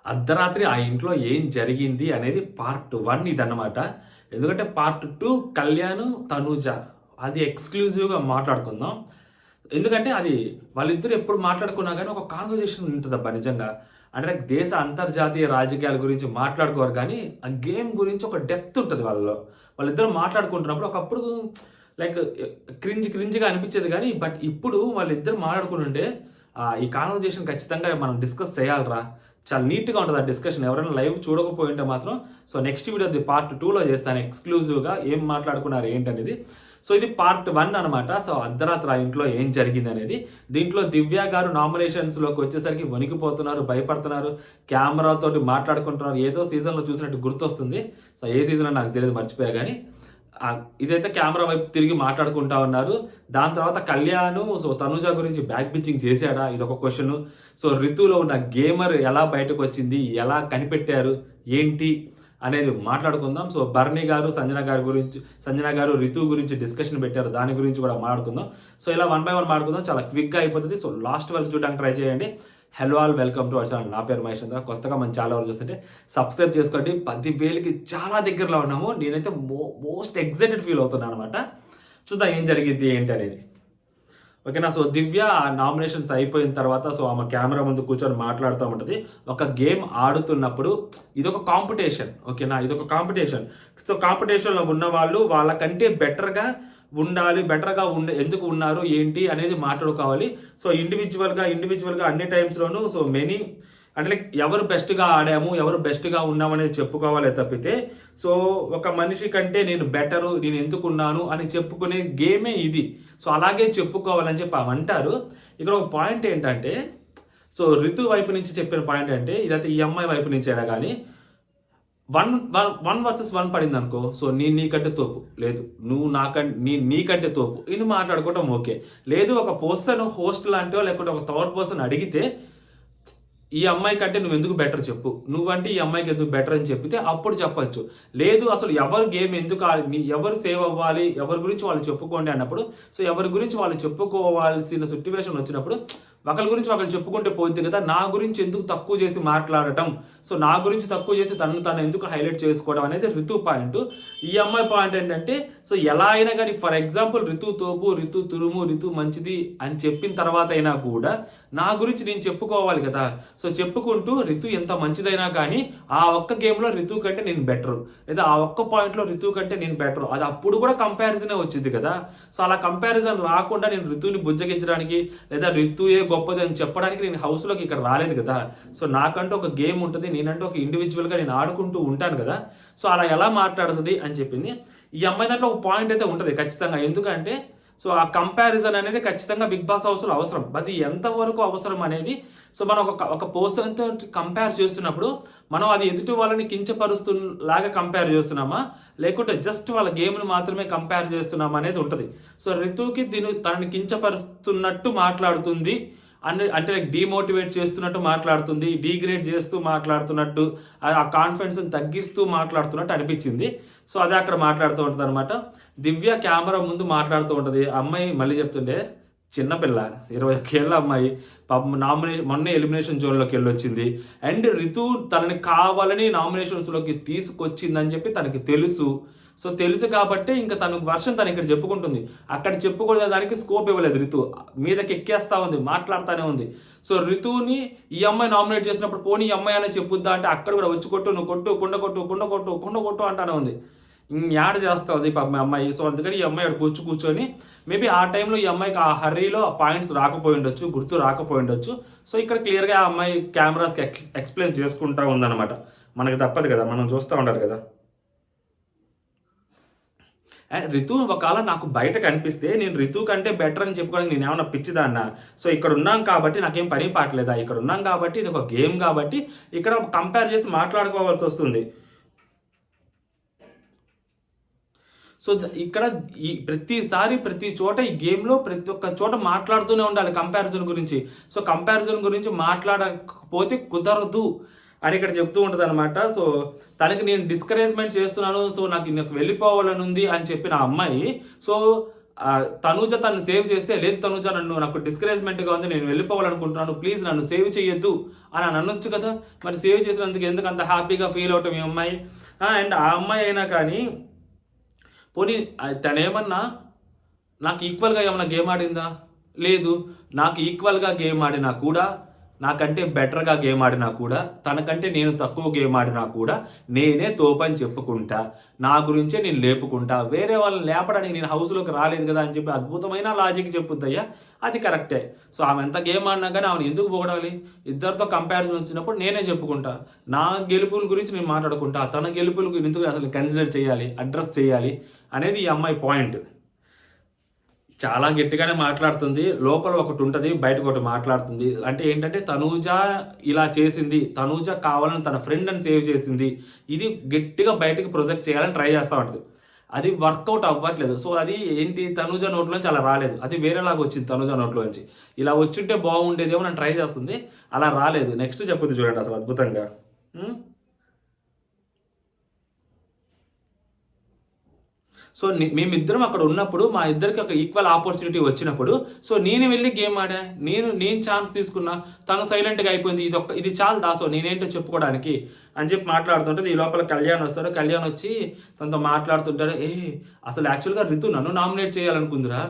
అర్ధరాత్రి ఆ ఇంట్లో ఏం జరిగింది అనేది పార్ట్ 1 ఇదన్నమాట. ఎందుకంటే పార్ట్ 2 కళ్యాణ్, తనూజ అది ఎక్స్‌క్లూజివ్‌గా మాట్లాడుకుందాం. ఎందుకంటే అది వాళ్ళిద్దరూ ఎప్పుడు మాట్లాడుకున్నా గానీ ఒక కాన్వర్జేషన్ ఉంటదబ్బా నిజంగా. అంటే దేశ అంతర్జాతీయ రాజకీయాల గురించి మాట్లాడుకోరు గానీ, ఆ గేమ్ గురించి ఒక డెప్త్ ఉంటది వాళ్ళలో. వాళ్ళిద్దరూ మాట్లాడుకుంటున్నప్పుడు ఒకప్పుడు లైక్ క్రింజ్‌గా అనిపించేది గానీ, బట్ ఇప్పుడు వాళ్ళిద్దరూ మాట్లాడుకుంటుంటే ఈ కాన్వర్జేషన్ ఖచ్చితంగా మనం డిస్కస్ చేయాలిరా. చాలా నీట్‌గా ఉంటది ఆ డిస్కషన్. ఎవరైనా లైవ్ చూడకపోయుంటే మాత్రం నెక్స్ట్ వీడియోది పార్ట్ 2లో చేస్తాను ఎక్స్‌క్లూజివ్‌గా ఏం మాట్లాడుకున్నారు ఏంటనేది. ఇది పార్ట్ 1 అనమాట. అర్ధరాత్రి ఆ ఇంట్లో ఏం జరిగిందనేది. దీంట్లో దివ్య గారు నామినేషన్స్‌లోకి వచ్చేసరికి వణికిపోతున్నారు, భయపడుతున్నారు. కెమెరాతోటి మాట్లాడుకుంటున్నారు. ఏదో సీజన్‌లో చూసినట్టు గుర్తొస్తుంది. ఏ సీజనో నాకు తెలీదు మర్చిపోయా గానీ. ఇదైతే కెమెరా వైపు తిరిగి మాట్లాడుకుంటా ఉన్నారు. దాని తర్వాత కళ్యాణ్ తనూజ గురించి బ్యాక్ బిచ్చింగ్ చేశాడా? ఇదొక క్వెషను. రితులో ఉన్న గేమర్ ఎలా బయటకొచ్చింది? ఎలా కనిపెట్టారు? ఏంటి? అనేది మాట్లాడుకుందాం. భరణి గారు, సంజన గారు రితు గురించి డిస్కషన్ పెట్టారు. దాని గురించి కూడా మాట్లాడుకుందాం. ఇలా వన్ బై వన్ మాట్లాడుకుందాం. చాలా క్విక్‌గా అయిపోతది. లాస్ట్ వరకు చూడడానికి ట్రై చేయండి. Hello all welcome to our channel. నా పేరు మహేష్ చంద్ర. కొత్తగా మన ఛానల్ ఎవరు చూస్తుంటే సబ్స్క్రైబ్ చేసుకోండి. 10,000కి చాలా దగ్గరలో ఉన్నాము. నేనైతే మోస్ట్ ఎక్సైటెడ్ ఫీల్ అవుతున్నాను అనమాట. చూద్దాం ఏం జరిగిద్ది ఏంటి అనేది. ఓకేనా. దివ్య నామినేషన్స్ అయిపోయిన తర్వాత ఆమె కెమెరా ముందు కూర్చొని మాట్లాడుతూ ఉంటుంది. ఒక గేమ్ ఆడుతున్నప్పుడు ఇదొక కాంపిటీషన్. ఓకేనా, ఇదొక కాంపిటీషన్. కాంపిటీషన్లో ఉన్న వాళ్ళు వాళ్ళకంటే బెటర్గా ఉండాలి, బెటర్గా ఎందుకు ఉన్నారు ఏంటి అనేది మాట్లాడుకోవాలి. ఇండివిజువల్గా అన్ని టైమ్స్లోనూ మెనీ అంటే లైక్ ఎవరు బెస్ట్‌గా ఆడాము, ఎవరు బెస్ట్‌గా ఉన్నామనేది చెప్పుకోవాలే తప్పితే ఒక మనిషి కంటే నేను బెటరు, నేను ఎందుకున్నాను అని చెప్పుకునే గేమే ఇది. అలాగే చెప్పుకోవాలని చెప్పి అంటారు. ఇక్కడ ఒక పాయింట్ ఏంటంటే రితు వైపు నుంచి చెప్పిన పాయింట్ అంటే ఇదైతే ఈ అమ్మాయి వైపు నుంచి అయినా గానీ 1 వర్సెస్ 1 పడిందనుకో, నీకంటే తోపు. లేదు నువ్వు నీకంటే తోపు. ఇది మాట్లాడుకోవటం ఓకే. లేదు ఒక పర్సన్ హోస్ట్ లాంటివో లేకుంటే ఒక థర్డ్ పర్సన్ అడిగితే ఈ అమ్మాయి కంటే నువ్వెందుకు బెటర్ చెప్పు. నువ్వంటే ఈ అమ్మాయికి ఎందుకు బెటర్ అని చెప్పితే అప్పుడు చెప్పొచ్చు. లేదు అసలు ఎవరు గేమ్ ఎందుకు ఎవరు సేవ్ అవ్వాలి, ఎవరి గురించి వాళ్ళు చెప్పుకోండి అన్నప్పుడు ఎవరి గురించి వాళ్ళు చెప్పుకోవాల్సిన సిట్యుయేషన్ వచ్చినప్పుడు ఒకరి గురించి ఒకరు చెప్పుకుంటే పోయింది కదా. నా గురించి ఎందుకు తక్కువ చేసి మాట్లాడటం, నా గురించి తక్కువ చేసి తను ఎందుకు హైలైట్ చేసుకోవడం అనేది రితు పాయింట్. ఈ అమ్మాయి పాయింట్ ఏంటంటే ఎలా అయినా కానీ ఫర్ ఎగ్జాంపుల్ రితు తోపు, రితు తురుము, రితు మంచిది అని చెప్పిన తర్వాత అయినా కూడా నా గురించి నేను చెప్పుకోవాలి కదా. చెప్పుకుంటూ రితు ఎంత మంచిదైనా కానీ ఆ ఒక్క గేమ్లో రితు కంటే నేను బెటరు, లేదా ఆ ఒక్క పాయింట్లో రితు కంటే నేను బెటరు, అది అప్పుడు కూడా కంపారిజనే వచ్చింది కదా. అలా కంపారిజన్ రాకుండా నేను రితుని బుజ్జగించడానికి లేదా రితుయే గొప్పది అని చెప్పడానికి నేను హౌస్లోకి ఇక్కడ రాలేదు కదా. నాకంటూ ఒక గేమ్ ఉంటుంది, నేనంటూ ఒక ఇండివిజువల్గా నేను ఆడుకుంటూ ఉంటాను కదా. అలా ఎలా మాట్లాడుతుంది అని చెప్పింది. ఈ అమ్మాయి దాంట్లో ఒక పాయింట్ అయితే ఉంటుంది ఖచ్చితంగా. ఎందుకంటే ఆ కంపారిజన్ అనేది ఖచ్చితంగా బిగ్ బాస్ హౌస్లో అవసరం. అది ఎంతవరకు అవసరం అనేది మనం ఒక పర్సన్తో కంపేర్ చేస్తున్నప్పుడు మనం అది ఎదుటి వాళ్ళని కించపరుస్తులాగా కంపేర్ చేస్తున్నామా, లేకుంటే జస్ట్ వాళ్ళ గేమ్ను మాత్రమే కంపేర్ చేస్తున్నామా అనేది ఉంటుంది. రితుకి తనని కించపరుస్తున్నట్టు మాట్లాడుతుంది అంటే డీమోటివేట్ చేస్తున్నట్టు మాట్లాడుతుంది, డీగ్రేడ్ చేస్తూ మాట్లాడుతున్నట్టు, ఆ కాన్ఫిడెన్స్ని తగ్గిస్తూ మాట్లాడుతున్నట్టు అనిపించింది. అదే అక్కడ మాట్లాడుతూ ఉంటుంది అనమాట. దివ్య కెమెరా ముందు మాట్లాడుతూ ఉంటుంది. అమ్మాయి మళ్ళీ చెప్తుండే చిన్నపిల్ల 21 ఏళ్ళ అమ్మాయి పాపం మొన్నే ఎలిమినేషన్ జోన్లోకి వెళ్ళొచ్చింది. అండ్ రితు తనని కావాలని నామినేషన్స్లోకి తీసుకొచ్చిందని చెప్పి తనకి తెలుసు. తెలుసు కాబట్టి ఇంకా తన వర్షన్ తను ఇక్కడ చెప్పుకుంటుంది. అక్కడ చెప్పుకునే దానికి స్కోప్ ఇవ్వలేదు రితు. మీదకి ఎక్కేస్తా ఉంది, మాట్లాడుతూనే ఉంది. రితుని ఈ అమ్మాయి నామినేట్ చేసినప్పుడు పోనీ ఈ అమ్మాయి అనే చెప్పుద్దా అంటే అక్కడ కూడా వచ్చి కొట్టు, నువ్వు కొట్టు, కుండ కొట్టు అంటానే ఉంది. యాడ్ చేస్తుంది పాపం అమ్మాయి. అందుకని ఈ అమ్మాయి అక్కడ కూర్చొని మేబీ ఆ టైంలో ఈ అమ్మాయికి ఆ హర్రీలో ఆ పాయింట్స్ రాకపోయి ఉండొచ్చు, గుర్తు రాకపోయి ఉండొచ్చు. ఇక్కడ క్లియర్గా ఆ అమ్మాయి కెమెరాస్కి ఎక్స్ప్లెయిన్ చేసుకుంటా ఉందన్నమాట. మనకి తప్పదు కదా, మనం చూస్తూ ఉండాలి కదా. అండ్ రితు ఒకవేళ నాకు బయట కనిపిస్తే నేను రితు కంటే బెటర్ అని చెప్పుకోవడానికి నేను ఏమన్నా పిచ్చిదాన్నా. ఇక్కడ ఉన్నాం కాబట్టి నాకేం పని పాటలేదా, ఇక్కడ ఉన్నాం కాబట్టి ఇది ఒక గేమ్ కాబట్టి ఇక్కడ కంపేర్ చేసి మాట్లాడుకోవాల్సి వస్తుంది. ఇక్కడ ఈ ప్రతి చోట ఈ గేమ్లో ప్రతి ఒక్క చోట మాట్లాడుతూనే ఉండాలి కంపారిజన్ గురించి. కంపారిజన్ గురించి మాట్లాడకపోతే కుదరదు అని ఇక్కడ చెప్తూ ఉంటుంది అనమాట. తనకి నేను డిస్కరేజ్మెంట్ చేస్తున్నాను, నాకు వెళ్ళిపోవాలని ఉంది అని చెప్పిన అమ్మాయి తనూజ తను సేవ్ చేస్తే, లేదు తనూజ నాకు డిస్కరేజ్మెంట్గా ఉంది, నేను వెళ్ళిపోవాలనుకుంటున్నాను, ప్లీజ్ నన్ను సేవ్ చేయొద్దు అని అనొచ్చు కదా. మరి సేవ్ చేసినందుకు ఎందుకు అంత హ్యాపీగా ఫీల్ అవటం ఈ అమ్మాయి? అండ్ ఆ అమ్మాయి అయినా కానీ పోనీ తనేమన్నా నాకు ఈక్వల్గా ఏమన్నా గేమ్ ఆడిందా? లేదు. నాకు ఈక్వల్గా గేమ్ ఆడినా కూడా, నాకంటే బెటర్గా గేమ్ ఆడినా కూడా, తనకంటే నేను తక్కువ గేమ్ ఆడినా కూడా నేనే తోపని చెప్పుకుంటా, నా గురించే నేను లేపుకుంటా. వేరే వాళ్ళని లేపడానికి నేను హౌస్లోకి రాలేదు కదా అని చెప్పి అద్భుతమైన లాజిక్ చెప్పుద్దయ్యా, అది కరెక్టే. సో ఆమె ఎంత గేమ్ ఆడినా కానీ ఆమెను ఎందుకు పొగడాలి? ఇద్దరితో కంపారిజన్ వచ్చినప్పుడు నేనే చెప్పుకుంటా, నా గెలుపుల గురించి నేను మాట్లాడుకుంటా, తన గెలుపులకు ఎందుకు అసలు కన్సిడర్ చేయాలి, అడ్రస్ చేయాలి అనేది ఈ అమ్మాయి పాయింట్. చాలా గట్టిగానే మాట్లాడుతుంది, లోపల ఒకటి ఉంటుంది, బయటకు ఒకటి మాట్లాడుతుంది. అంటే ఏంటంటే తనూజ ఇలా చేసింది, తనూజ కావాలని తన ఫ్రెండ్ అని సేవ్ చేసింది, ఇది గట్టిగా బయటకు ప్రొజెక్ట్ చేయాలని ట్రై చేస్తూ ఉంటుంది. అది వర్కౌట్ అవ్వట్లేదు. సో అది ఏంటి, తనూజ నోట్లోంచి అలా రాలేదు, అది వేరేలాగా వచ్చింది తనూజ నోట్లోంచి. ఇలా వచ్చుంటే బాగుండేదేమో అని ట్రై చేస్తుంది, అలా రాలేదు. నెక్స్ట్ చెప్పుద్ది చూడండి అసలు అద్భుతంగా. సో మేమిద్దరం అక్కడ ఉన్నప్పుడు మా ఇద్దరికి ఒక ఈక్వల్ ఆపర్చునిటీ వచ్చినప్పుడు సో నేను వెళ్ళి గేమ్ ఆడా, నేను ఛాన్స్ తీసుకున్నా, తను సైలెంట్గా అయిపోయింది. ఇది చాలు దాసో నేనేంటో చెప్పుకోవడానికి అని చెప్పి మాట్లాడుతుంటాడు. ఈ లోపల కళ్యాణ్ వస్తాడు. కళ్యాణ్ వచ్చి తనతో మాట్లాడుతుంటాడు. అసలు యాక్చువల్గా రితు నన్ను నామినేట్ చేయాలనుకుందిరా,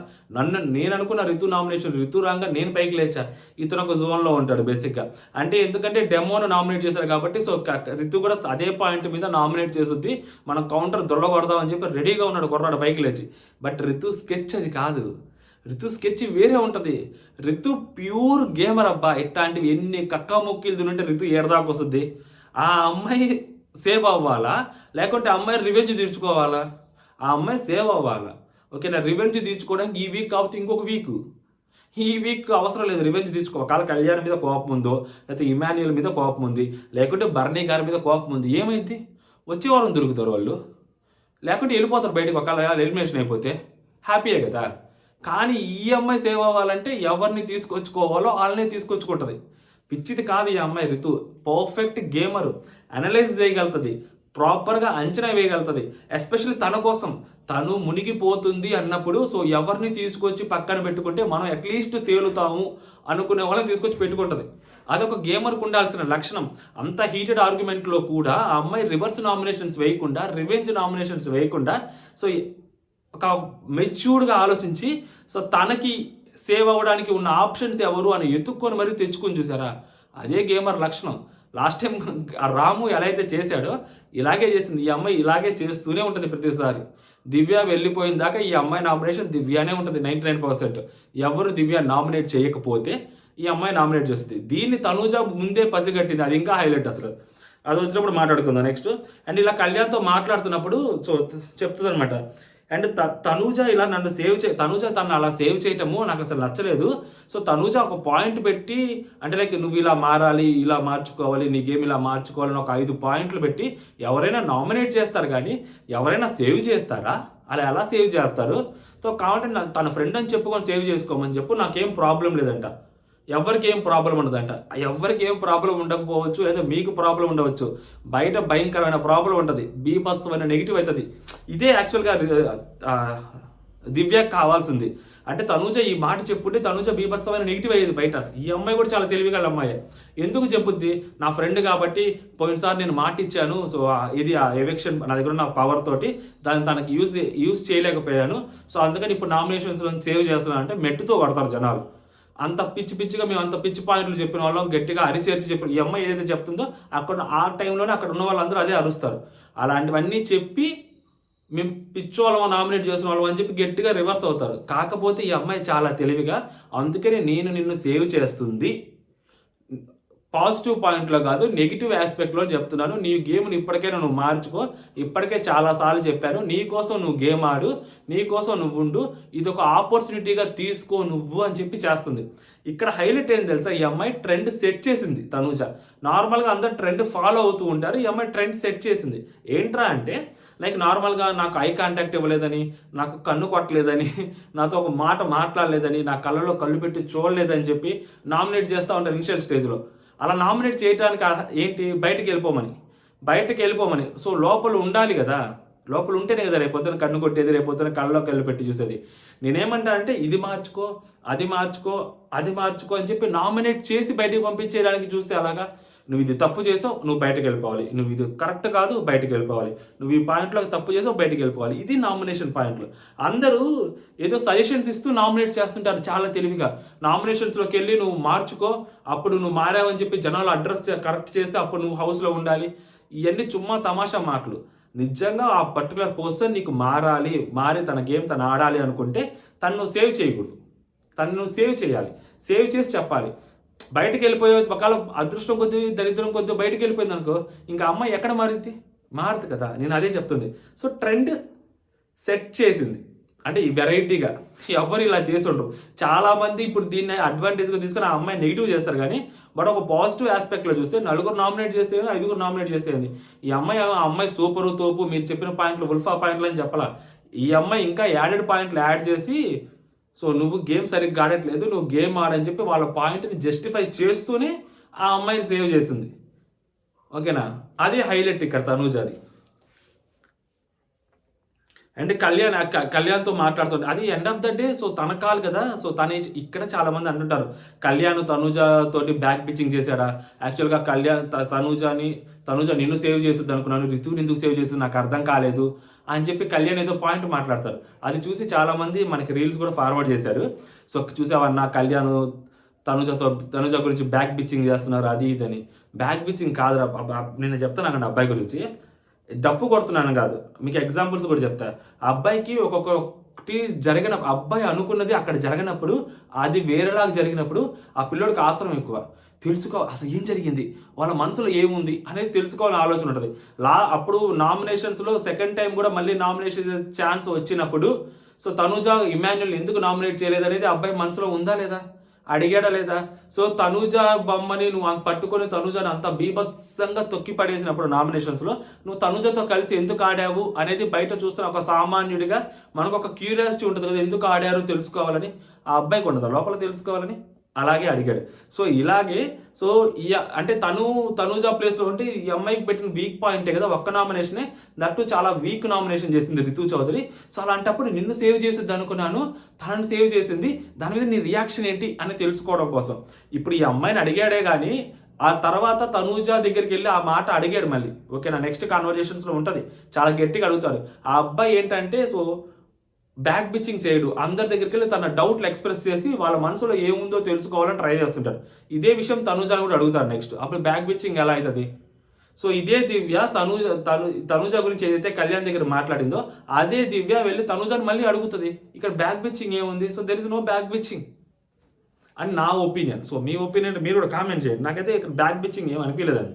నేను అనుకున్న రితు నామినేషన్, రితు రాగా నేను పైకి లేచా. ఇతను ఒక జోన్లో ఉంటాడు బేసిక్గా. అంటే ఎందుకంటే డెమోను నామినేట్ చేశారు కాబట్టి సో రితు కూడా అదే పాయింట్ మీద నామినేట్ చేస్తుంది, మనం కౌంటర్ దొరకొడదామని చెప్పి రెడీగా ఉన్నాడు కొర్రాడు పైకి లేచి. బట్ రితు స్కెచ్ అది కాదు, రితు స్కెచ్ వేరే ఉంటుంది. రితు ప్యూర్ గేమర్ అబ్బా. ఇట్లాంటివి ఎన్ని కక్కా ముక్కిలు తినుంటే రితు ఏడదాకా వస్తుంది. ఆ అమ్మాయి సేవ్ అవ్వాలా, లేకుంటే అమ్మాయి రివెంజ్ తీర్చుకోవాలా? ఆ అమ్మాయి సేవ్ అవ్వాలా. ఓకేనా, రివెంజ్ తీర్చుకోవడానికి ఈ వీక్ కాకపోతే ఇంకొక ఈ వీక్ అవసరం లేదు రివెంజ్ తీర్చుకో. ఒకవేళ కళ్యాణ్ మీద కోపం ఉందో, లేకపోతే ఇమాన్యుయల్ మీద కోపం ఉంది, లేకుంటే బర్నీ గారి మీద కోపం ఉంది, ఏమైంది? వచ్చే వారం దొరుకుతారు వాళ్ళు, లేకుంటే వెళ్ళిపోతారు బయటకు. ఒకవేళ ఎలిమినేషన్ అయిపోతే హ్యాపీయే కదా. కానీ ఈ అమ్మాయి సేవ్ అవ్వాలంటే ఎవరిని తీసుకొచ్చుకోవాలో వాళ్ళనే తీసుకొచ్చుకుంటుంది. పిచ్చిది కాదు ఈ అమ్మాయి రితు. పర్ఫెక్ట్ గేమరు, అనలైజ్ చేయగలుగుతుంది, ప్రాపర్గా అంచనా వేయగలుగుతుంది. ఎస్పెషల్లీ తన కోసం తను మునిగిపోతుంది అన్నప్పుడు సో ఎవరిని తీసుకొచ్చి పక్కన పెట్టుకుంటే మనం అట్లీస్ట్ తేలుతాము అనుకునే వాళ్ళని తీసుకొచ్చి పెట్టుకుంటుంది. అదొక గేమర్కు ఉండాల్సిన లక్షణం. అంత హీటెడ్ ఆర్గ్యుమెంట్లో కూడా ఆ అమ్మాయి రివర్స్ నామినేషన్స్ వేయకుండా, రివెంజ్ నామినేషన్స్ వేయకుండా సో ఒక మెచ్యూర్డ్గా ఆలోచించి సో తనకి సేవ్ అవ్వడానికి ఉన్న ఆప్షన్స్ ఎవరు అని ఎత్తుక్కొని మరీ తెచ్చుకొని చూసారా, అదే గేమర్ లక్షణం. లాస్ట్ టైం రాము ఎలా అయితే చేశాడో ఇలాగే చేసింది ఈ అమ్మాయి, ఇలాగే చేస్తూనే ఉంటుంది ప్రతిసారి. దివ్య వెళ్ళిపోయిన దాకా ఈ అమ్మాయి నామినేషన్ దివ్యానే ఉంటుంది 99%. ఎవరు దివ్య నామినేట్ చేయకపోతే ఈ అమ్మాయి నామినేట్ చేస్తుంది. దీన్ని తనూజ ముందే పసిగట్టింది, అది ఇంకా హైలైట్ అసలు. అది వచ్చినప్పుడు మాట్లాడుకుందాం నెక్స్ట్. అండ్ ఇలా కళ్యాణ్తో మాట్లాడుతున్నప్పుడు సో చెప్తుంది అనమాట. అండ్ తనూజ ఇలా నన్ను తనూజ తను అలా సేవ్ చేయటము నాకు అసలు నచ్చలేదు. సో తనూజ ఒక పాయింట్ పెట్టి, అంటే లైక్ నువ్వు ఇలా మారాలి, ఇలా మార్చుకోవాలి, నీ గేమ్ ఇలా మార్చుకోవాలని ఒక 5 పాయింట్లు పెట్టి ఎవరైనా నామినేట్ చేస్తారు కానీ ఎవరైనా సేవ్ చేస్తారా? అలా ఎలా సేవ్ చేస్తారు? సో కాబట్టి తన ఫ్రెండ్ అని చెప్పుకొని సేవ్ చేసుకోమని చెప్పు, నాకేం ప్రాబ్లం లేదంట. ఎవరికి ఏం ప్రాబ్లం ఉండదంట. ఎవరికి ఏం ప్రాబ్లం ఉండకపోవచ్చు, లేదా మీకు ప్రాబ్లం ఉండవచ్చు, బయట భయంకరమైన ప్రాబ్లం ఉంటుంది, బీభత్సమైన నెగిటివ్ అవుతుంది. ఇదే యాక్చువల్గా దివ్యకి కావాల్సింది. అంటే తనూజ ఈ మాట చెప్పుంటే తనూజ బీభత్సమైన నెగిటివ్ అయ్యేది బయట. ఈ అమ్మాయి కూడా చాలా తెలివిగల అమ్మాయి. ఎందుకు చెప్పుద్ది? నా ఫ్రెండ్ కాబట్టి పోయినసారి నేను మాట ఇచ్చాను, సో ఇది ఆ ఎవిక్షన్ నా దగ్గర ఉన్న పవర్ తోటి దాన్ని తనకి యూజ్ చేయలేకపోయాను, సో అందుకని ఇప్పుడు నామినేషన్స్లో సేవ్ చేస్తున్నాను అంటే మెట్టుతో కొడతారు జనాలు. అంత పిచ్చిగా మేము అంత పిచ్చి పాయింట్లు చెప్పిన వాళ్ళం, గట్టిగా అరిచేర్చి చెప్పిన ఈ అమ్మాయి ఏదైతే చెప్తుందో అక్కడ ఆ టైంలోనే అక్కడ ఉన్న వాళ్ళందరూ అదే అరుస్తారు. అలాంటివన్నీ చెప్పి మేము పిచ్చోళ్ళం నామినేట్ చేసిన వాళ్ళం అని చెప్పి గట్టిగా రివర్స్ అవుతారు. కాకపోతే ఈ అమ్మాయి చాలా తెలివిగా, అందుకనే నేను నిన్ను సేవ్ చేస్తుంది, పాజిటివ్ పాయింట్లో కాదు నెగిటివ్ ఆస్పెక్ట్లో చెప్తున్నాను. నీ గేమ్ని ఇప్పటికైనా నువ్వు మార్చుకో, ఇప్పటికే చాలాసార్లు చెప్పాను, నీ కోసం నువ్వు గేమ్ ఆడు, నీ కోసం నువ్వు ఉండు, ఇది ఒక ఆపర్చునిటీగా తీసుకో నువ్వు అని చెప్పి చేస్తుంది. ఇక్కడ హైలైట్ ఏం తెలుసా, ఈ అమ్మాయి ట్రెండ్ సెట్ చేసింది తనూజ. నార్మల్గా అందరు ట్రెండ్ ఫాలో అవుతూ ఉంటారు, ఈ అమ్మాయి ట్రెండ్ సెట్ చేసింది. ఏంట్రా అంటే లైక్ నార్మల్గా నాకు ఐ కాంటాక్ట్ ఇవ్వలేదని, నాకు కన్ను కొట్టలేదని, నాతో ఒక మాట మాట్లాడలేదని, నా కళ్ళలో కళ్ళు పెట్టి చూడలేదని చెప్పి నామినేట్ చేస్తూ ఉంటారు ఇనిషియల్ స్టేజ్లో. అలా నామినేట్ చేయడానికి ఏంటి, బయటకు వెళ్ళిపోమని. సో లోపల ఉండాలి కదా, లోపల ఉంటేనే కదా రేపొద్దున కన్ను కొట్టేది, రేపొద్దున కళ్ళలోకి వెళ్ళి పెట్టి చూసేది. నేనేమంటా అంటే ఇది మార్చుకో, అది మార్చుకో, అది మార్చుకో అని చెప్పి నామినేట్ చేసి బయటికి పంపించేయడానికి చూస్తే అలాగా. నువ్వు ఇది తప్పు చేసావు, నువ్వు బయటకు వెళ్ళిపోవాలి. నువ్వు ఇది కరెక్ట్ కాదు, బయటకు వెళ్ళిపోవాలి. నువ్వు ఈ పాయింట్లో తప్పు చేసావు, బయటకు వెళ్ళిపోవాలి. ఇది నామినేషన్ పాయింట్లు. అందరూ ఏదో సజెషన్స్ ఇస్తూ నామినేట్ చేస్తుంటారు చాలా తెలివిగా. నామినేషన్స్లోకి వెళ్ళి నువ్వు మార్చుకో, అప్పుడు నువ్వు మారావని చెప్పి జనాలు అడ్రస్ కరెక్ట్ చేస్తే అప్పుడు నువ్వు హౌస్లో ఉండాలి. ఇవన్నీ చుమ్మా తమాషా మాటలు. నిజంగా ఆ పర్టికులర్ పర్సన్ నీకు మారి తన గేమ్ తను ఆడాలి అనుకుంటే తను సేవ్ చేయకూడదు. తను సేవ్ చేయాలి. సేవ్ చేసి చెప్పాలి. బయటకు వెళ్ళిపోయే ఒకవేళ అదృష్టం కొద్ది దరిద్రం కొద్ది బయటకు వెళ్ళిపోయింది అనుకో, ఇంకా అమ్మాయి ఎక్కడ మారుద్ది కదా. నేను అదే చెప్తుంది. సో ట్రెండ్ సెట్ చేసింది అంటే ఈ వెరైటీగా ఎవరు ఇలా చేసి ఉండరు. చాలామంది ఇప్పుడు దీన్ని అడ్వాంటేజ్గా తీసుకుని ఆ అమ్మాయి నెగిటివ్ చేస్తారు. కానీ బట్ ఒక పాజిటివ్ ఆస్పెక్ట్లో చూస్తే 4 నామినేట్ చేస్తే 5 నామినేట్ చేస్తే ఈ అమ్మాయి సూపరు తోపు మీరు చెప్పిన పాయింట్లు ఉల్ఫా పాయింట్లు అని చెప్పాలా. ఈ అమ్మాయి ఇంకా యాడెడ్ పాయింట్లు యాడ్ చేసి సో నువ్వు గేమ్ సరిగ్గా ఆడట్లేదు, నువ్వు గేమ్ ఆడని చెప్పి వాళ్ళ పాయింట్ని జస్టిఫై చేస్తూనే ఆ అమ్మాయిని సేవ్ చేసింది. ఓకేనా, అదే హైలైట్ ఇక్కడ తనూజాది. అండ్ కళ్యాణ్తో మాట్లాడుతుంది. అది end of the day so తన కాల్ కదా. సో తన ఇక్కడ చాలా మంది అంటుంటారు కళ్యాణ్ తనూజ తోటి బ్యాక్ పిచ్చింగ్ చేశాడా. యాక్చువల్గా తనూజ నిన్ను సేవ్ చేస్తుంది అనుకున్నాను, రితుని ఎందుకు సేవ్ చేస్తుంది నాకు అర్థం కాలేదు అని చెప్పి కళ్యాణ్ ఏదో పాయింట్ మాట్లాడతారు. అది చూసి చాలామంది మనకి రీల్స్ కూడా ఫార్వర్డ్ చేశారు. సో చూసావన్నా కళ్యాణ్ తనుజ గురించి బ్యాక్ బిచ్చింగ్ చేస్తున్నారు అది ఇదని. బ్యాక్ బిచ్చింగ్ కాదురా, నేను చెప్తాను అబ్బాయి గురించి. డప్పు కొడుతున్నాను కాదు, మీకు ఎగ్జాంపుల్స్ కూడా చెప్తా. ఆ అబ్బాయికి ఒక్కొక్కటి అబ్బాయి అనుకున్నది అక్కడ జరగనప్పుడు, అది వేరేలాగా జరిగినప్పుడు ఆ పిల్లోడికి ఆత్రం ఎక్కువ. అసలు ఏం జరిగింది, వాళ్ళ మనసులో ఏముంది అనేది తెలుసుకోవాలని ఆలోచన ఉంటుంది. అప్పుడు నామినేషన్స్లో సెకండ్ టైం కూడా మళ్ళీ నామినేషన్ ఛాన్స్ వచ్చినప్పుడు సో తనూజ ఇమాన్యుల్ ఎందుకు నామినేట్ చేయలేదు అనేది అబ్బాయి మనసులో ఉందా లేదా, అడిగాడా లేదా. సో తనూజ బొమ్మని నువ్వు పట్టుకొని తనూజని అంత బీభత్సంగా తొక్కి పడేసినప్పుడు నామినేషన్స్లో నువ్వు తనూజతో కలిసి ఎందుకు ఆడావు అనేది బయట చూస్తున్న ఒక సామాన్యుడిగా మనకు ఒక క్యూరియాసిటీ ఉంటుంది కదా, ఎందుకు ఆడారు తెలుసుకోవాలని. ఆ అబ్బాయికి ఉండదు లోపల తెలుసుకోవాలని, అలాగే అడిగాడు. సో ఇలాగే సో అంటే తనూజ ప్లేస్లో ఉంటే ఈ అమ్మాయికి పెట్టిన వీక్ పాయింటే కదా ఒక్క నామినేషనే, దట్టు చాలా వీక్ నామినేషన్ చేసింది రితు చౌదరి. సో అలాంటప్పుడు నిన్ను సేవ్ చేసేది అనుకున్నాను, తనని సేవ్ చేసింది, దాని మీద నీ రియాక్షన్ ఏంటి అని తెలుసుకోవడం కోసం. ఇప్పుడు ఈ అమ్మాయిని అడిగాడే కానీ ఆ తర్వాత తనూజ దగ్గరికి వెళ్ళి ఆ మాట అడిగాడు మళ్ళీ. ఓకేనా, నెక్స్ట్ కాన్వర్జేషన్స్లో ఉంటుంది, చాలా గట్టిగా అడుగుతారు. ఆ అబ్బాయి ఏంటంటే సో బ్యాక్ బిచ్చింగ్ చేయడు, అందరి దగ్గరికి వెళ్ళి తన డౌట్లు ఎక్స్ప్రెస్ చేసి వాళ్ళ మనసులో ఏముందో తెలుసుకోవాలని ట్రై చేస్తుంటారు. ఇదే విషయం తనూజాని కూడా అడుగుతారు నెక్స్ట్. అప్పుడు బ్యాక్ బిచ్చింగ్ ఎలా అవుతుంది. సో ఇదే దివ్య తనూజ గురించి ఏదైతే కళ్యాణ్ దగ్గర మాట్లాడిందో అదే దివ్య వెళ్ళి తనూజాని మళ్ళీ అడుగుతుంది, ఇక్కడ బ్యాక్ బిచ్చింగ్ ఏముంది. So there is no back bitching అని నా ఒపీనియన్. సో మీ ఒపీనియన్ మీరు కూడా కామెంట్ చేయండి. నాకైతే ఇక్కడ బ్యాక్ బిచ్చింగ్ ఏం అనిపించలేదండి.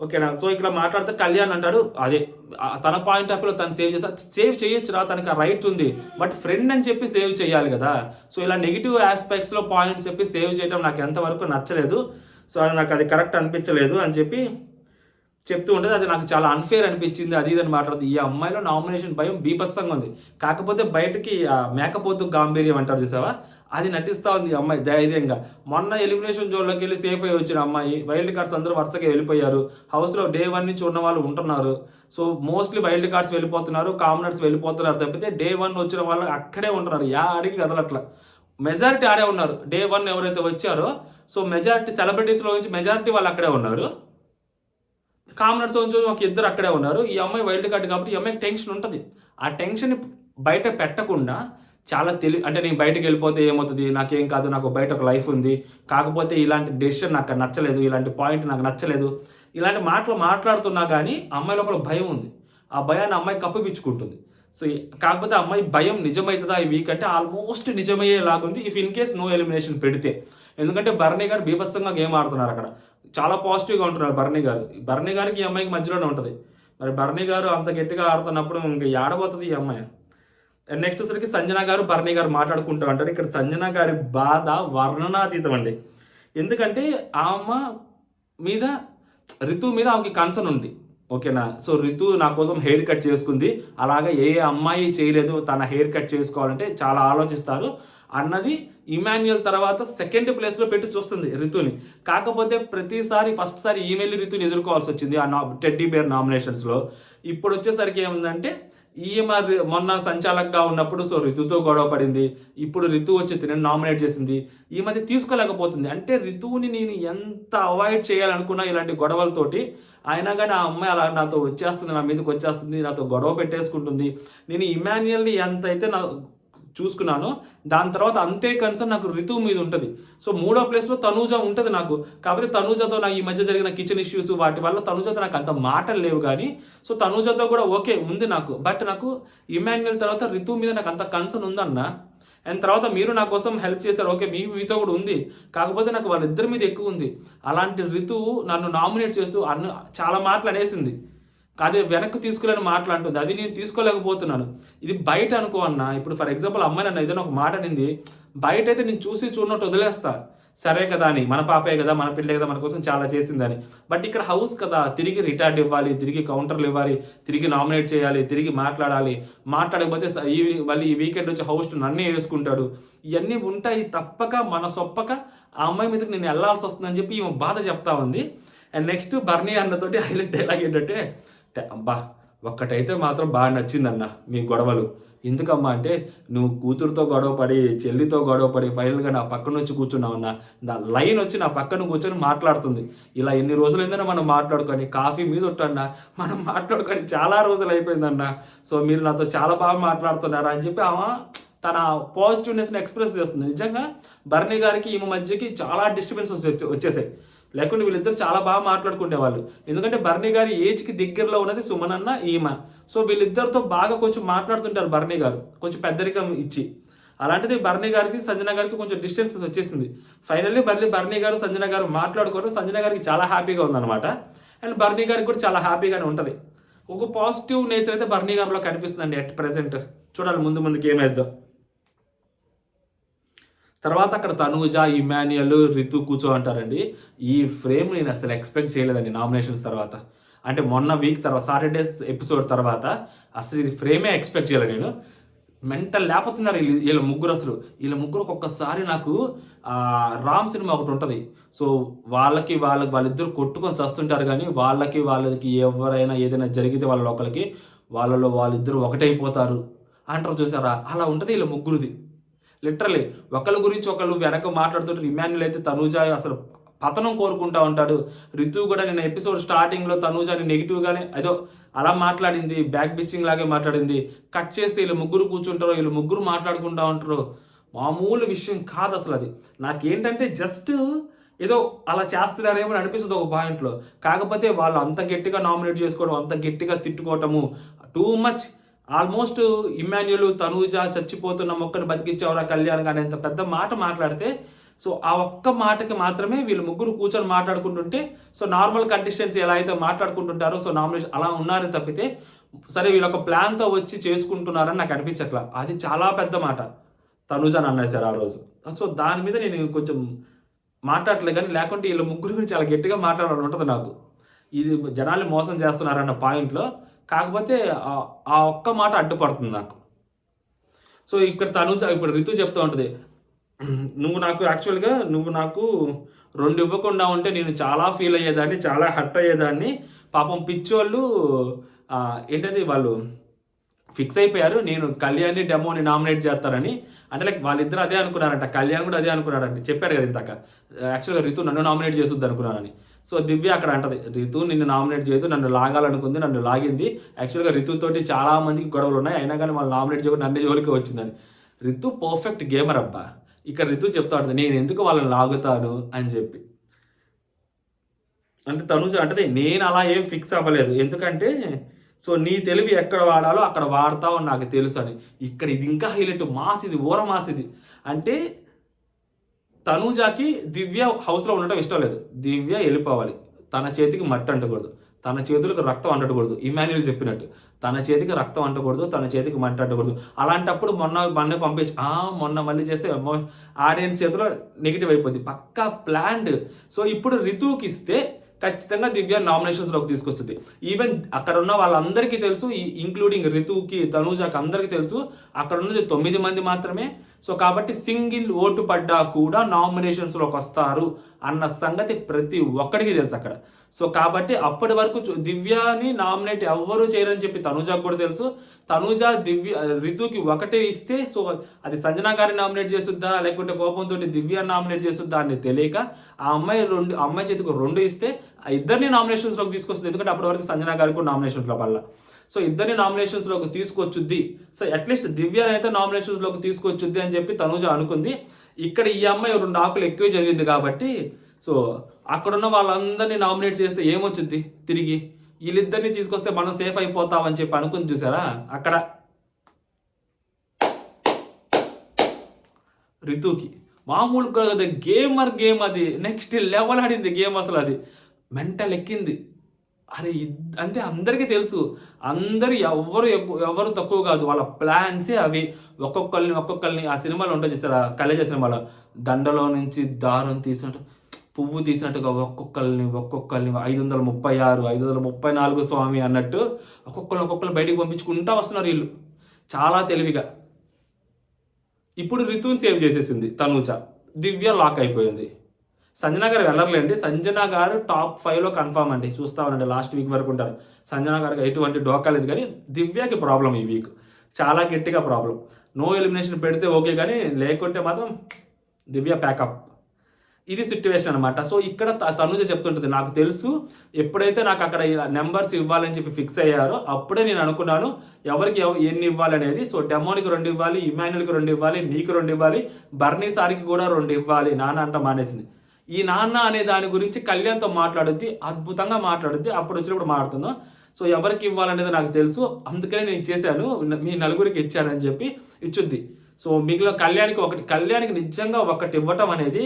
ఓకేనా. సో ఇక్కడ మాట్లాడితే కళ్యాణ్ అంటాడు అదే తన పాయింట్ ఆఫ్ వ్యూలో తను సేవ్ చేయొచ్చురా, తనకు ఆ రైట్ ఉంది, బట్ ఫ్రెండ్ అని చెప్పి సేవ్ చేయాలి కదా. సో ఇలా నెగిటివ్ ఆస్పెక్ట్స్లో పాయింట్స్ చెప్పి సేవ్ చేయడం నాకు ఎంతవరకు నచ్చలేదు. సో అది నాకు అది కరెక్ట్ అనిపించలేదు అని చెప్పి చెప్తూ ఉంటుంది. అది నాకు చాలా అన్ఫేర్ అనిపించింది అది ఇదని మాట్లాడుతుంది. ఈ అమ్మాయిలో నామినేషన్ భయం బీభత్సంగా ఉంది. కాకపోతే బయటకి మేకపోతు గాంభీర్యం అంటారు చూసావా, అది నటిస్తూ ఉంది అమ్మాయి ధైర్యంగా. మొన్న ఎలిమినేషన్ జోన్లోకి వెళ్ళి సేఫ్ అయ్యి వచ్చిన అమ్మాయి, వైల్డ్ కార్డ్స్ అందరూ వరుసగా వెళ్ళిపోయారు. హౌస్లో డే 1 నుంచి ఉన్న వాళ్ళు ఉంటున్నారు. సో మోస్ట్లీ వైల్డ్ కార్డ్స్ వెళ్ళిపోతున్నారు, కామనర్స్ వెళ్ళిపోతున్నారు తప్పితే డే 1 వచ్చిన వాళ్ళు అక్కడే ఉంటున్నారు, అడిగి కదలట్లా. మెజారిటీ ఆడే ఉన్నారు. డే 1 ఎవరైతే వచ్చారో సో మెజారిటీ సెలబ్రిటీస్లో నుంచి మెజారిటీ వాళ్ళు అక్కడే ఉన్నారు. కామనర్స్ నుంచి ఒక 2 అక్కడే ఉన్నారు. ఈ అమ్మాయి వైల్డ్ కార్డ్ కాబట్టి ఈ అమ్మాయికి టెన్షన్ ఉంటుంది. ఆ టెన్షన్ బయట పెట్టకుండా చాలా అంటే నేను బయటకు వెళ్ళిపోతే ఏమవుతుంది, నాకేం కాదు, నాకు బయట ఒక లైఫ్ ఉంది, కాకపోతే ఇలాంటి డెసిషన్ నాకు నచ్చలేదు, ఇలాంటి పాయింట్ నాకు నచ్చలేదు, ఇలాంటి మాటలు మాట్లాడుతున్నా కానీ అమ్మాయి లోపల భయం ఉంది. ఆ భయాన్ని అమ్మాయి కప్పిపించుకుంటుంది. సో కాకపోతే అమ్మాయి భయం నిజమవుతుందా ఈ వీక్ అంటే ఆల్మోస్ట్ నిజమయ్యేలాగుంది if in case no elimination పెడితే. ఎందుకంటే భరణి గారు బీభత్సంగా గేమ్ ఆడుతున్నారు అక్కడ, చాలా పాజిటివ్గా ఉంటున్నారు భరణి గారికి ఈ అమ్మాయికి మధ్యలోనే ఉంటుంది. మరి భరణి గారు అంత గట్టిగా ఆడుతున్నప్పుడు ఇంకా ఆడబోతుంది ఈ అమ్మాయి. అండ్ నెక్స్ట్ వచ్చరికి సంజన గారు భరణి గారు మాట్లాడుకుంటూ అంటారు. ఇక్కడ సంజన గారి బాధ వర్ణనాతీతం అండి. ఎందుకంటే ఆమె మీద రితు మీద ఆమెకి కన్సర్న్ ఉంది. ఓకేనా. సో రితు నా కోసం హెయిర్ కట్ చేసుకుంది, అలాగే ఏ అమ్మాయి చేయలేదు, తన హెయిర్ కట్ చేసుకోవాలంటే చాలా ఆలోచిస్తారు. అన్నది ఇమాన్యుయల్ తర్వాత సెకండ్ ప్లేస్లో పెట్టి చూస్తుంది రితుని. కాకపోతే ప్రతిసారి ఫస్ట్ సారి ఈమెయిల్ రితుని ఎదుర్కోవాల్సి వచ్చింది ఆ టెడ్డీ బేర్ నామినేషన్స్లో. ఇప్పుడు వచ్చేసరికి ఏముందంటే ఈమె మొన్న సంచాలకగా ఉన్నప్పుడు సో రితుతో గొడవ పడింది. ఇప్పుడు రితు వచ్చి తినని నామినేట్ చేసింది. ఈ మధ్య తీసుకోలేకపోతుంది. అంటే రితుని నేను ఎంత అవాయిడ్ చేయాలనుకున్నా ఇలాంటి గొడవలతోటి, అయినా కానీ ఆ అమ్మాయి అలా నాతో వచ్చేస్తుంది, నా మీదకి వచ్చేస్తుంది, నాతో గొడవ పెట్టేసుకుంటుంది. నేను ఇమాన్యుయల్ని ఎంత అయితే చూసుకున్నాను, దాని తర్వాత అంతే కన్సర్న్ నాకు రితు మీద ఉంటుంది. సో 3వ ప్లేస్లో తనూజ ఉంటుంది నాకు. కాకపోతే తనూజతో నాకు ఈ మధ్య జరిగిన కిచెన్ ఇష్యూస్ వాటి వల్ల తనూజతో నాకు అంత మాటలు లేవు. కానీ సో తనూజతో కూడా ఓకే ఉంది నాకు. బట్ నాకు ఇమాన్యుయల్ తర్వాత రితు మీద నాకు అంత కన్సర్న్ ఉందన్న. అండ్ తర్వాత మీరు నా కోసం హెల్ప్ చేశారు, ఓకే మీతో కూడా ఉంది. కాకపోతే నాకు వాళ్ళిద్దరి మీద ఎక్కువ ఉంది. అలాంటి రితు నన్ను నామినేట్ చేస్తూ చాలా మాటలు అనేసింది. అదే వెనక్కి తీసుకుని మాట్లాడుతుంది, అది నేను తీసుకోలేకపోతున్నాను. ఇది బయట అనుకో అన్న. ఇప్పుడు ఫర్ ఎగ్జాంపుల్ అమ్మాయి నన్ను ఏదైనా ఒక మాట అనింది, బయట అయితే నేను చూడనట్టు వదిలేస్తా, సరే కదా అని, మన పాపే కదా, మన పిల్లే కదా, మన కోసం చాలా చేసిందని. బట్ ఇక్కడ హౌస్ కదా, తిరిగి రిటార్డ్ ఇవ్వాలి, తిరిగి కౌంటర్లు ఇవ్వాలి, తిరిగి నామినేట్ చేయాలి, తిరిగి మాట్లాడాలి. మాట్లాడకపోతే మళ్ళీ ఈ వీకెండ్ వచ్చి హౌస్ట్ నన్నే వేసుకుంటాడు. ఇవన్నీ ఉంటాయి. తప్పక మన సొప్పక ఆ అమ్మాయి మీదకి నేను వెళ్ళాల్సి వస్తుందని చెప్పి ఈమె బాధ చెప్తా ఉంది. అండ్ నెక్స్ట్ బర్నీ అన్నతోటి హైలైట్ డైలాగ్ ఏంటంటే, అబ్బా ఒక్కటైతే మాత్రం బాగా నచ్చిందన్న మీ గొడవలు. ఎందుకమ్మా అంటే, నువ్వు కూతురుతో గొడవపడి, చెల్లితో గొడవపడి, ఫైనల్గా నా పక్కన వచ్చి కూర్చున్నావన్న. నా లైన్ వచ్చి నా పక్కన కూర్చొని మాట్లాడుతుంది. ఇలా ఎన్ని రోజులైందన్నా మనం మాట్లాడుకొని, కాఫీ మీద ఉంటాన్నా మనం మాట్లాడుకొని చాలా రోజులు అయిపోయిందన్న. సో మీరు నాతో చాలా బాగా మాట్లాడుతున్నారా అని చెప్పి ఆమె తన పాజిటివ్నెస్ని ఎక్స్ప్రెస్ చేస్తుంది. నిజంగా బర్నీ గారికి ఈమె మధ్యకి చాలా డిస్టర్బెన్సెస్ వచ్చేసాయి. లేకుంటే వీళ్ళిద్దరు చాలా బాగా మాట్లాడుకునేవాళ్ళు. ఎందుకంటే బర్నీ గారి ఏజ్కి దగ్గరలో ఉన్నది సుమన్ అన్న, ఈమె. సో వీళ్ళిద్దరితో బాగా కొంచెం మాట్లాడుతుంటారు బర్నీ గారు, కొంచెం పెద్దరికం ఇచ్చి. అలాంటిది బర్నీ గారికి సంజన గారికి కొంచెం డిస్టెన్సెస్ వచ్చేసింది. ఫైనల్లీ బర్నీ గారు సంజన గారు మాట్లాడుకోరు. సంజన గారికి చాలా హ్యాపీగా ఉందన్నమాట. అండ్ బర్నీ గారికి కూడా చాలా హ్యాపీగానే ఉంటుంది. ఒక పాజిటివ్ నేచర్ అయితే బర్నీ గారిలో కనిపిస్తుందండి అట్ ప్రెసెంట్. చూడాలి ముందుకి ఏమైద్దాం. తర్వాత అక్కడ తనూజ, ఇమాన్యుయల్, రితు కూర్చో అంటారండి. ఈ ఫ్రేమ్ నేను అసలు ఎక్స్పెక్ట్ చేయలేదండి నామినేషన్స్ తర్వాత. అంటే మొన్న వీక్ తర్వాత సాటర్డేస్ ఎపిసోడ్ తర్వాత అసలు ఇది ఫ్రేమే ఎక్స్పెక్ట్ చేయలేదు నేను. మెంటల్ లేకపోతున్నారు వీళ్ళ ముగ్గురు. అసలు వీళ్ళ ముగ్గురు ఒక్కసారి నాకు రామ్ సినిమా ఒకటి ఉంటుంది. సో వాళ్ళిద్దరు కొట్టుకొని చస్తుంటారు. కానీ వాళ్ళకి ఎవరైనా ఏదైనా జరిగితే వాళ్ళిద్దరు ఒకటైపోతారు అంటారు చూసారా, అలా ఉంటుంది వీళ్ళ ముగ్గురుది. లిటరలీ ఒకళ్ళ గురించి ఒకళ్ళు వెనక మాట్లాడుతుంటారు. ఇమాన్యుయల్ అయితే తనూజ అసలు పతనం కోరుకుంటా ఉంటాడు. రితు కూడా నిన్న ఎపిసోడ్ స్టార్టింగ్లో తనూజని నెగిటివ్గానే ఏదో అలా మాట్లాడింది, బ్యాక్ బిచ్చింగ్ లాగే మాట్లాడింది. కట్ చేస్తే వీళ్ళు ముగ్గురు కూర్చుంటారు, వీళ్ళు ముగ్గురు మాట్లాడుకుంటా ఉంటారు. మామూలు విషయం కాదు అసలు అది. నాకేంటంటే జస్ట్ ఏదో అలా చేస్తున్నారేమో అని అనిపిస్తుంది ఒక పాయింట్లో. కాకపోతే వాళ్ళు అంత గట్టిగా నామినేట్ చేసుకోవడం, అంత గట్టిగా తిట్టుకోవటము too much. Almost Emmanuel, Thanuja చచ్చిపోతున్న మొక్కను బతికించేవరా కళ్యాణ్ కానీ అంత పెద్ద మాట మాట్లాడితే, సో ఆ ఒక్క మాటకి మాత్రమే వీళ్ళు ముగ్గురు కూర్చొని మాట్లాడుకుంటుంటే, సో నార్మల్ కంటెస్టెంట్స్ ఎలా అయితే మాట్లాడుకుంటుంటారో సో నామినేషన్ అలా ఉన్నారని తప్పితే, సరే వీళ్ళొక ప్లాన్తో వచ్చి చేసుకుంటున్నారని నాకు అనిపించట్లా. అది చాలా పెద్ద మాట తనూజ అన్నారు ఆ రోజు. సో దాని మీద నేను కొంచెం మాట్లాడలేదు. కానీ లేకుంటే వీళ్ళ ముగ్గురు గురించి చాలా గట్టిగా మాట్లాడాలని ఉంటుంది నాకు. ఇది జనాల్ని మోసం చేస్తున్నారన్న పాయింట్లో. కాకపోతే ఆ ఒక్క మాట అడ్డుపడుతుంది నాకు. సో ఇక్కడ ఇప్పుడు రితు చెప్తూ ఉంటుంది, నువ్వు నాకు 2 ఇవ్వకుండా ఉంటే నేను చాలా ఫీల్ అయ్యేదాన్ని, చాలా హర్ట్ అయ్యేదాన్ని. పాపం పిచ్చోళ్ళు ఏంటంటే వాళ్ళు ఫిక్స్ అయిపోయారు నేను కళ్యాణ్ని డెమోని నామినేట్ చేస్తారని. అంటే లైక్ వాళ్ళిద్దరు అదే అనుకున్నారంట, కళ్యాణ్ కూడా అదే అనుకున్నారంట. చెప్పారు కదా ఇంతక, యాక్చువల్గా రితు నన్ను నామినేట్ చేస్తుంది అనుకున్నానని. సో దివ్య అక్కడ అంటది, రితు నిన్ను నామినేట్ చేయదు, నన్ను లాగాలనుకుంది, నన్ను లాగింది. యాక్చువల్గా రితుతోటి చాలా మందికి గొడవలు ఉన్నాయి, అయినా కానీ వాళ్ళు నామినేట్ చేయకుండా నన్ను జోలికి వచ్చిందని. రితు పర్ఫెక్ట్ గేమర్ అబ్బా. ఇక్కడ రితు చెప్తా ఉంటుంది, నేను ఎందుకు వాళ్ళని లాగుతాను అని చెప్పి. అంటే తనుజ అంటది, నేను అలా ఏం ఫిక్స్ అవ్వలేదు, ఎందుకంటే సో నీ తెలివి ఎక్కడ వాడాలో అక్కడ వాడతావు నాకు తెలుసు అని. ఇక్కడ ఇది ఇంకా హైలైట్, మాస్ ఇది, ఓర మాస్ ఇది. అంటే తనూజకి దివ్య హౌస్లో ఉండటం ఇష్టం లేదు. దివ్య వెళ్ళిపోవాలి, తన చేతికి మట్టి అంటకూడదు, తన చేతులకు రక్తం అంటకూడదు. ఇమాన్యుయల్ చెప్పినట్టు తన చేతికి రక్తం అంటకూడదు, తన చేతికి మట్టి అంటకూడదు. అలాంటప్పుడు మొన్న పంపించి మొన్న మళ్ళీ చేస్తే ఆడియన్స్ చేతిలో నెగిటివ్ అయిపోద్ది. పక్కా ప్లాన్డ్. సో ఇప్పుడు రితుకి ఇస్తే ఖచ్చితంగా దివ్య నామినేషన్స్లోకి తీసుకొస్తుంది. ఈవెన్ అక్కడ ఉన్న వాళ్ళందరికీ తెలుసు, ఇంక్లూడింగ్ రితుకి, తనూజకి అందరికీ తెలుసు అక్కడ ఉన్నది 9 మంది మాత్రమే. సో కాబట్టి సింగిల్ ఓటు పడ్డా కూడా నామినేషన్స్లోకి వస్తారు అన్న సంగతి ప్రతి ఒక్కడికి తెలుసు అక్కడ. సో కాబట్టి అప్పటి వరకు దివ్యని నామినేట్ ఎవ్వరూ చేయరని చెప్పి తనుజాకు కూడా తెలుసు. తనుజ రితుకి ఒకటే ఇస్తే సో అది సంజన గారిని నామినేట్ చేస్తుందా లేకుంటే కోపంతో దివ్య నామినేట్ చేస్తుందా అని తెలియక ఆ అమ్మాయి చేతికి 2 ఇస్తే ఆ ఇద్దరిని నామినేషన్స్లోకి తీసుకొస్తుంది. ఎందుకంటే అప్పటి వరకు సంజన గారికి కూడా నామినేషన్స్లో వల్ల సో ఇద్దరిని నామినేషన్స్లోకి తీసుకొచ్చుద్ది. సో అట్లీస్ట్ దివ్యని అయితే నామినేషన్స్లోకి తీసుకొచ్చుద్ది అని చెప్పి తనుజ అనుకుంది. ఇక్కడ ఈ అమ్మాయి 2 ఆకులు ఎక్కువ చదివింది కాబట్టి సో అక్కడున్న వాళ్ళందరినీ నామినేట్ చేస్తే ఏమొచ్చుద్ది తిరిగి, వీళ్ళిద్దరిని తీసుకొస్తే మనం సేఫ్ అయిపోతామని చెప్పి అనుకుని చూసారా అక్కడ రితుకి మామూలుగా కదా గేమ్ అది నెక్స్ట్ లెవెల్ ఆడింది గేమ్. అసలు అది మెంటల్ ఎక్కింది. అరే అంటే అందరికీ తెలుసు, అందరు ఎవరు తక్కువ కాదు, వాళ్ళ ప్లాన్సే అవి. ఒక్కొక్కరిని ఆ సినిమాలో ఉంటుంది చూసారా కలేజ సినిమాలో, దండలో నుంచి దారం తీసినట్టు పువ్వు తీసినట్టుగా ఒక్కొక్కరిని 536 534 స్వామి అన్నట్టు ఒక్కొక్కరు బయటికి పంపించుకుంటా వస్తున్నారు వీళ్ళు చాలా తెలివిగా. ఇప్పుడు రితుని సేవ్ చేసేసింది తనూజ, దివ్య లాక్ అయిపోయింది. సంజన గారు వెళ్ళర్లేండి, సంజన గారు టాప్ 5లో కన్ఫామ్ అండి. చూస్తా ఉండండి, లాస్ట్ వీక్ వరకు ఉంటారు. సంజన గారికి ఎటువంటి డోకా లేదు, కానీ దివ్యకి ప్రాబ్లం ఈ వీక్ చాలా గట్టిగా ప్రాబ్లం. నో ఎలిమినేషన్ పెడితే ఓకే, కానీ లేకుంటే మాత్రం దివ్య ప్యాకప్. ఇది సిట్యువేషన్ అనమాట. సో ఇక్కడ తనుజ చెప్తుంటుంది, నాకు తెలుసు ఎప్పుడైతే నాకు అక్కడ నెంబర్స్ ఇవ్వాలని చెప్పి ఫిక్స్ అయ్యారో అప్పుడే నేను అనుకున్నాను ఎవరికి ఎన్ని ఇవ్వాలనేది. సో డెమోనికి 2 ఇవ్వాలి, ఇమాన్యుల్కి 2 ఇవ్వాలి, నీకు 2 ఇవ్వాలి, బర్నీ సారికి కూడా 2 ఇవ్వాలి. నాన్న అంట మానేసింది. ఈ నాన్న అనే దాని గురించి కళ్యాణ్తో మాట్లాడుద్ది, అద్భుతంగా మాట్లాడుద్ది. అప్పుడు వచ్చినప్పుడు మాట్లాడుతుందో సో ఎవరికి ఇవ్వాలనేది నాకు తెలుసు, అందుకనే నేను చేశాను, మీ నలుగురికి ఇచ్చానని చెప్పి ఇచ్చుద్ది. సో మిగిలిన కళ్యాణ్కి నిజంగా ఒకటి ఇవ్వటం అనేది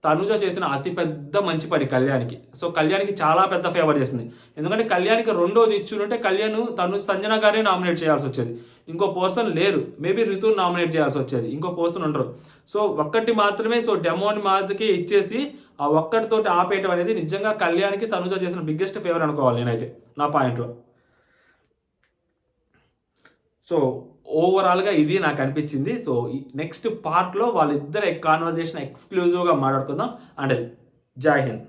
తనుజ చేసిన అతిపెద్ద మంచి పని కళ్యాణ్కి. సో కళ్యాణ్కి చాలా పెద్ద ఫేవర్ చేసింది. ఎందుకంటే కళ్యాణ్కి 2వది ఇచ్చుంటే కళ్యాణ్ సంజన గారే నామినేట్ చేయాల్సి వచ్చేది, ఇంకో పర్సన్ లేరు. మేబీ రితుని నామినేట్ చేయాల్సి వచ్చేది, ఇంకో పర్సన్ ఉండరు. సో ఒక్కటి మాత్రమే, సో డెమోని మాదికే ఇచ్చేసి ఆ ఒక్కటితోటి ఆపేయటం అనేది నిజంగా కళ్యాణ్కి తనుజ చేసిన బిగ్గెస్ట్ ఫేవర్ అనుకోవాలి నేనైతే నా పాయింట్లో. సో ఓవరాల్గా ఇది నాకు అనిపించింది. సో నెక్స్ట్ పార్ట్లో వాళ్ళిద్దరు కాన్వర్జేషన్ ఎక్స్క్లూజివ్గా మాట్లాడుకుందాం. అండ్ జై హింద్.